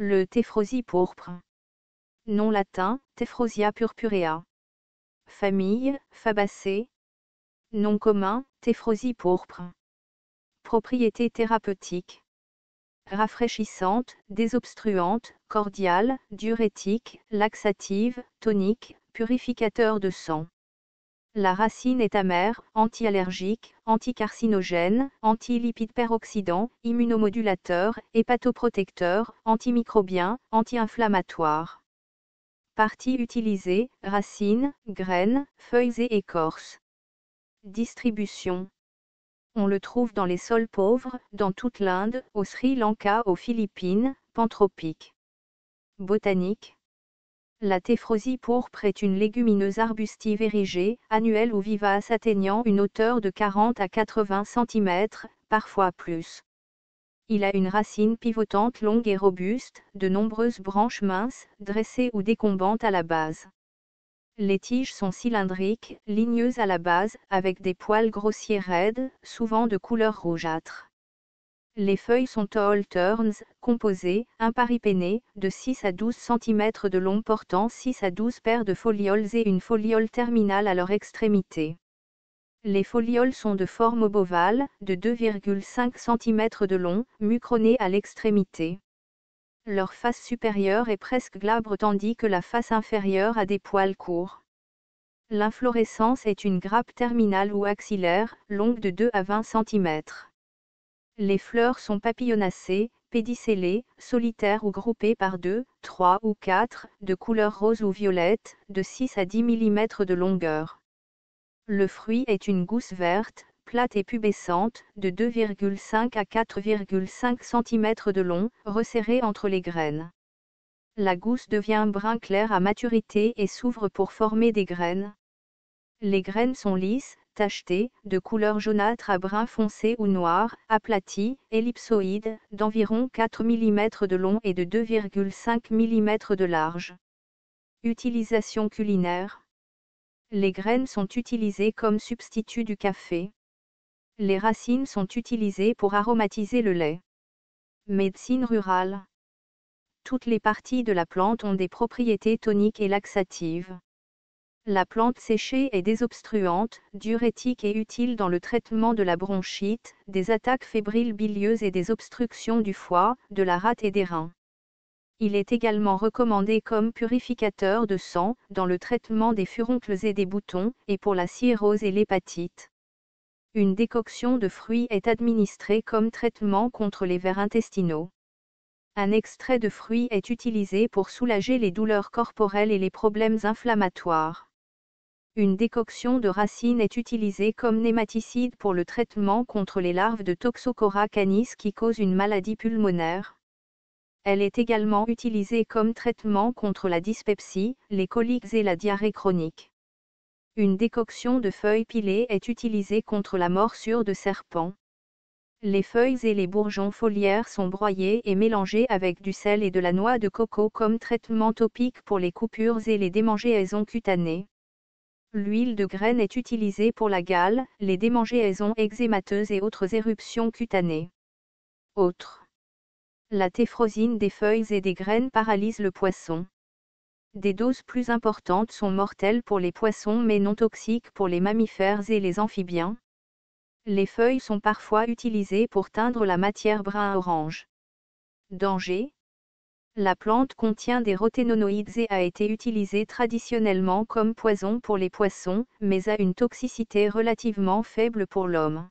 Le téphrosie pourpre. Nom latin, Tephrosia purpurea. Famille, Fabacées. Nom commun, Téphrosie pourpre. Propriétés thérapeutiques. Rafraîchissante, désobstruante, cordiale, diurétique, laxative, tonique, purificateur de sang. La racine est amère, anti-allergique, anticarcinogène, anti-lipide peroxydant, immunomodulateur, hépatoprotecteur, antimicrobien, anti-inflammatoire. Parties utilisées, racines, graines, feuilles et écorces. Distribution. On le trouve dans les sols pauvres, dans toute l'Inde, au Sri Lanka, aux Philippines, pantropique. Botanique. La téphrosie pourpre est une légumineuse arbustive érigée, annuelle ou vivace atteignant une hauteur de 40 à 80 cm, parfois plus. Il a une racine pivotante longue et robuste, de nombreuses branches minces, dressées ou décombantes à la base. Les tiges sont cylindriques, ligneuses à la base, avec des poils grossiers raides, souvent de couleur rougeâtre. Les feuilles sont tall turns, composées, imparipennées, de 6 à 12 cm de long portant 6 à 12 paires de folioles et une foliole terminale à leur extrémité. Les folioles sont de forme obovale, de 2,5 cm de long, mucronées à l'extrémité. Leur face supérieure est presque glabre tandis que la face inférieure a des poils courts. L'inflorescence est une grappe terminale ou axillaire, longue de 2 à 20 cm. Les fleurs sont papillonacées, pédicellées, solitaires ou groupées par 2, 3 ou 4, de couleur rose ou violette, de 6 à 10 mm de longueur. Le fruit est une gousse verte, plate et pubescente, de 2,5 à 4,5 cm de long, resserrée entre les graines. La gousse devient brun clair à maturité et s'ouvre pour former des graines. Les graines sont lisses, tachetées, de couleur jaunâtre à brun foncé ou noir, aplaties, ellipsoïdes, d'environ 4 mm de long et de 2,5 mm de large. Utilisation culinaire. Les graines sont utilisées comme substitut du café. Les racines sont utilisées pour aromatiser le lait. Médecine rurale. Toutes les parties de la plante ont des propriétés toniques et laxatives. La plante séchée est désobstruante, diurétique et utile dans le traitement de la bronchite, des attaques fébriles bilieuses et des obstructions du foie, de la rate et des reins. Il est également recommandé comme purificateur de sang, dans le traitement des furoncles et des boutons, et pour la cirrhose et l'hépatite. Une décoction de fruits est administrée comme traitement contre les vers intestinaux. Un extrait de fruits est utilisé pour soulager les douleurs corporelles et les problèmes inflammatoires. Une décoction de racines est utilisée comme nématicide pour le traitement contre les larves de Toxochora canis qui causent une maladie pulmonaire. Elle est également utilisée comme traitement contre la dyspepsie, les coliques et la diarrhée chronique. Une décoction de feuilles pilées est utilisée contre la morsure de serpent. Les feuilles et les bourgeons foliaires sont broyés et mélangés avec du sel et de la noix de coco comme traitement topique pour les coupures et les démangeaisons cutanées. L'huile de graine est utilisée pour la gale, les démangeaisons eczémateuses et autres éruptions cutanées. Autres. La téphrosine des feuilles et des graines paralyse le poisson. Des doses plus importantes sont mortelles pour les poissons mais non toxiques pour les mammifères et les amphibiens. Les feuilles sont parfois utilisées pour teindre la matière brun-orange. Danger. La plante contient des roténoïdes et a été utilisée traditionnellement comme poison pour les poissons, mais a une toxicité relativement faible pour l'homme.